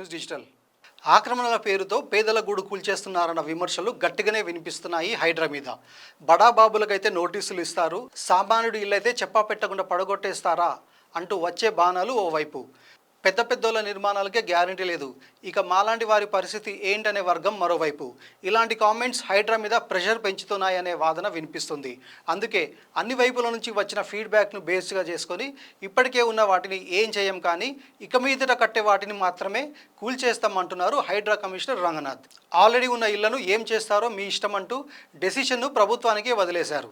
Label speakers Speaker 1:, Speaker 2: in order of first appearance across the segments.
Speaker 1: News digital. ఆక్రమణల పేరుతో పేదల గూడు కూల్చేస్తున్నారన్న విమర్శలు గట్టిగానే వినిపిస్తున్నాయి హైడ్రా మీద. బడాబాబులకైతే నోటీసులు ఇస్తారు, సామాన్యుడి ఇల్లైతే చెప్పా పెట్టకుండా పడగొట్టేస్తారా అంటూ వచ్చే బాణాలు ఓవైపు. పెద్ద పెద్దోళ్ళ నిర్మాణాలకే గ్యారంటీ లేదు, ఇక మాలాంటి వారి పరిస్థితి ఏంటనే వర్గం మరోవైపు. ఇలాంటి కామెంట్స్ హైడ్రా మీద ప్రెషర్ పెంచుతున్నాయనే వాదన వినిపిస్తుంది. అందుకే అన్ని వైపుల నుంచి వచ్చిన ఫీడ్బ్యాక్ను బేస్గా చేసుకొని ఇప్పటికే ఉన్న వాటిని ఏం చేయం, కానీ ఇక మీదట కట్టే వాటిని మాత్రమే కూల్చేస్తామంటున్నారు హైడ్రా కమిషనర్ రంగనాథ్. ఆల్రెడీ ఉన్న ఇళ్లను ఏం చేస్తారో మీ ఇష్టం అంటూ డెసిషన్ను ప్రభుత్వానికే వదిలేశారు.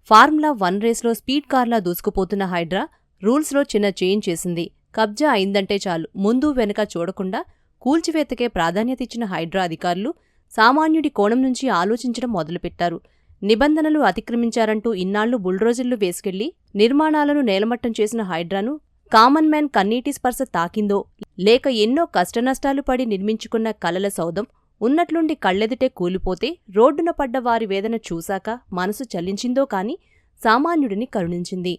Speaker 2: ఫార్ములా 1 రేస్లో స్పీడ్ కార్లా దూసుకుపోతున్న హైడ్రా రూల్స్లో చిన్న చేంజ్ చేసింది. కబ్జా అయిందంటే చాలు, ముందు వెనుక చూడకుండా కూల్చివేతకే ప్రాధాన్యత ఇచ్చిన హైడ్రా అధికారులు సామాన్యుడి కోణం నుంచి ఆలోచించడం మొదలుపెట్టారు. నిబంధనలు అతిక్రమించారంటూ ఇన్నాళ్లు బుల్డోజర్లు వేసుకెళ్లి నిర్మాణాలను నేలమట్టం చేసిన హైడ్రాను కామన్ మ్యాన్ కన్నీటి స్పర్శ తాకిందో, లేక ఎన్నో కష్టనష్టాలు పడి నిర్మించుకున్న కలల సౌధం ఉన్నట్లుండి కళ్ళెదుటే కూలిపోతే రోడ్డున పడ్డ వారి వేదన చూశాక మనసు చలించిందో కాని సామాన్యుడిని కరుణించింది.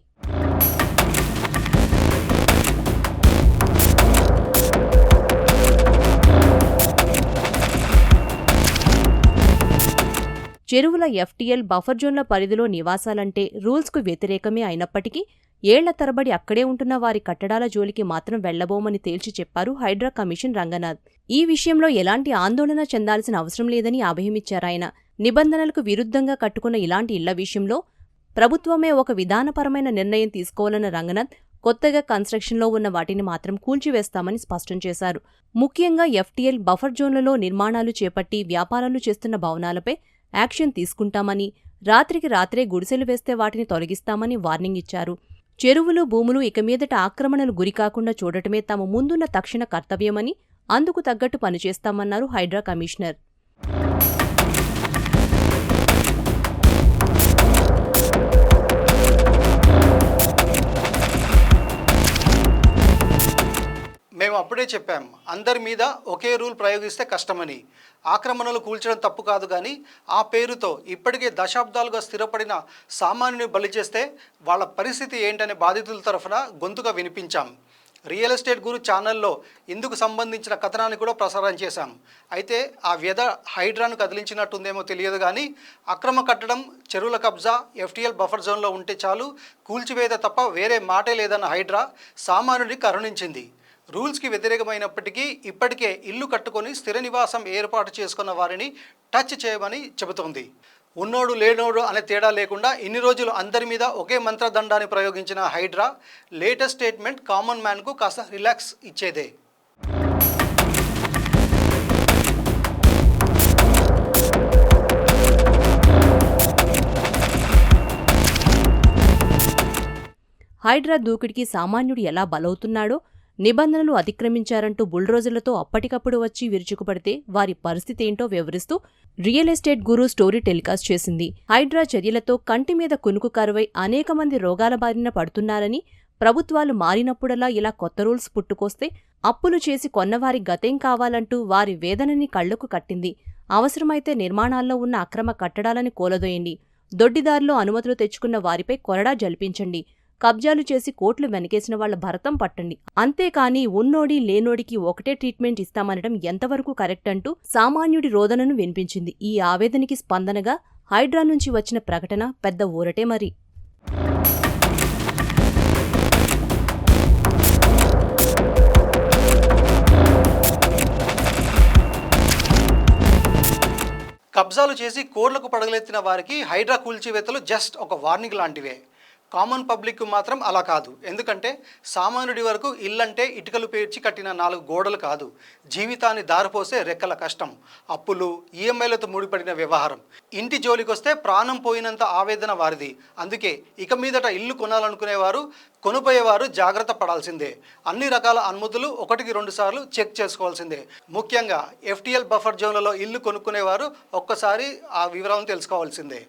Speaker 2: చెరువుల ఎఫ్టీఎల్ బఫర్ జోన్ల పరిధిలో నివాసాలంటే రూల్స్కు వ్యతిరేకమే అయినప్పటికీ ఏళ్ల తరబడి అక్కడే ఉంటున్న వారి కట్టడాల జోలికి మాత్రం వెళ్లబోమని తేల్చి చెప్పారు హైడ్రా కమిషన్ రంగనాథ్. ఈ విషయంలో ఎలాంటి ఆందోళన చెందాల్సిన అవసరం లేదని అభయమిచ్చారాయన. నిబంధనలకు విరుద్ధంగా కట్టుకున్న ఇలాంటి ఇళ్ల విషయంలో ప్రభుత్వమే ఒక విధానపరమైన నిర్ణయం తీసుకోవాలన్న రంగనాథ్ కొత్తగా కన్స్ట్రక్షన్లో ఉన్న వాటిని మాత్రం కూల్చివేస్తామని స్పష్టం చేశారు. ముఖ్యంగా ఎఫ్టీఎల్ బఫర్ జోన్లలో నిర్మాణాలు చేపట్టి వ్యాపారాలు చేస్తున్న భవనాలపై యాక్షన్ తీసుకుంటామని, రాత్రికి రాత్రే గుడిసెలు వేస్తే వాటిని తొలగిస్తామని వార్నింగ్ ఇచ్చారు. చెరువులు, భూములు ఇక మీదట ఆక్రమణలు గురికాకుండా చూడటమే తమ ముందున్న తక్షణ కర్తవ్యమని, అందుకు తగ్గట్టు పనిచేస్తామన్నారు హైడ్రా కమిషనర్.
Speaker 1: మేము అప్పుడే చెప్పాం, అందరి మీద ఒకే రూల్ ప్రయోగిస్తే కష్టమని. ఆక్రమణలు కూల్చడం తప్పు కాదు, కానీ ఆ పేరుతో ఇప్పటికే దశాబ్దాలుగా స్థిరపడిన సామాన్యుని బలి చేస్తే వాళ్ళ పరిస్థితి ఏంటనే బాధితుల తరఫున గొంతుగా వినిపించాం. రియల్ ఎస్టేట్ గురు ఛానల్లో ఇందుకు సంబంధించిన కథనాన్ని కూడా ప్రసారం చేశాం. అయితే ఆ వ్యధ హైడ్రాను కదిలించినట్టుందేమో తెలియదు, కానీ అక్రమ కట్టడం, చెరువుల కబ్జా ఎఫ్టీఎల్ బఫర్ జోన్లో ఉంటే చాలు, కూల్చివేత తప్ప వేరే మాటే లేదన్న హైడ్రా సామాన్యుడిని కరుణించింది. రూల్స్కి వ్యతిరేకమైనప్పటికీ ఇప్పటికే ఇల్లు కట్టుకొని స్థిర నివాసం ఏర్పాటు చేసుకున్న వారిని టచ్ చేయమని చెబుతోంది. ఉన్నోడు లేనోడు అనే తేడా లేకుండా ఇన్ని రోజులు అందరి మీద ఒకే మంత్రదండాన్ని ప్రయోగించిన హైడ్రా లేటెస్ట్ స్టేట్మెంట్ కామన్ మ్యాన్కు కాస్త రిలాక్స్ ఇచ్చేదే.
Speaker 2: హైడ్రా దూకుడికి సామాన్యుడు ఎలా బలవుతున్నాడో, నిబంధనలు అతిక్రమించారంటూ బుల్డోజర్లతో అప్పటికప్పుడు వచ్చి విరుచుకుపడితే వారి పరిస్థితేంటో వివరిస్తూ రియల్ ఎస్టేట్ గురు స్టోరీ టెలికాస్ట్ చేసింది. హైడ్రా చర్యలతో కంటి మీద కునుకు కరువై అనేక మంది రోగాల బారిన పడుతున్నారని, ప్రభుత్వాలు మారినప్పుడల్లా ఇలా కొత్త రూల్స్ పుట్టుకొస్తే అప్పులు చేసి కొన్నవారి గతేం కావాలంటూ వారి వేదనని కళ్లకు కట్టింది. అవసరమైతే నిర్మాణాల్లో ఉన్న అక్రమ కట్టడాలని కూలదోయండి, దొడ్డిదారిలో అనుమతులు తెచ్చుకున్న వారిపై కొరడా జల్పించండి, కబ్జాలు చేసి కోట్లు వెనకేసిన వాళ్ల భరతం పట్టండి, అంతేకాని ఉన్నోడి లేనోడికి ఒకటే ట్రీట్మెంట్ ఇస్తామనడం ఎంతవరకు కరెక్ట్ అంటూ సామాన్యుడి రోదనను వినిపించింది. ఈ ఆవేదనకి స్పందనగా హైడ్రా నుంచి వచ్చిన ప్రకటన పెద్ద ఊరటే మరి.
Speaker 1: కబ్జాలు చేసి కోర్లకు పడగలెత్తిన వారికి హైడ్రా కూల్చివేతలు జస్ట్ ఒక వార్నింగ్ లాంటివే. కామన్ పబ్లిక్ మాత్రం అలా కాదు. ఎందుకంటే సామాన్యుడి వరకు ఇల్లంటే ఇటుకలు పేర్చి కట్టిన 4 గోడలు కాదు, జీవితాన్ని దారిపోసే రెక్కల కష్టం, అప్పులు, ఈఎంఐలతో ముడిపడిన వ్యవహారం. ఇంటి జోలికొస్తే ప్రాణం పోయినంత ఆవేదన వారిది. అందుకే ఇక మీదట ఇల్లు కొనాలనుకునేవారు, కొనుపోయేవారు జాగ్రత్త పడాల్సిందే. అన్ని రకాల అనుమతులు 1-2 సార్లు చెక్ చేసుకోవాల్సిందే. ముఖ్యంగా ఎఫ్టీఎల్ బఫర్ జోన్లలో ఇల్లు కొనుక్కునేవారు ఒక్కసారి ఆ వివరాలను తెలుసుకోవాల్సిందే.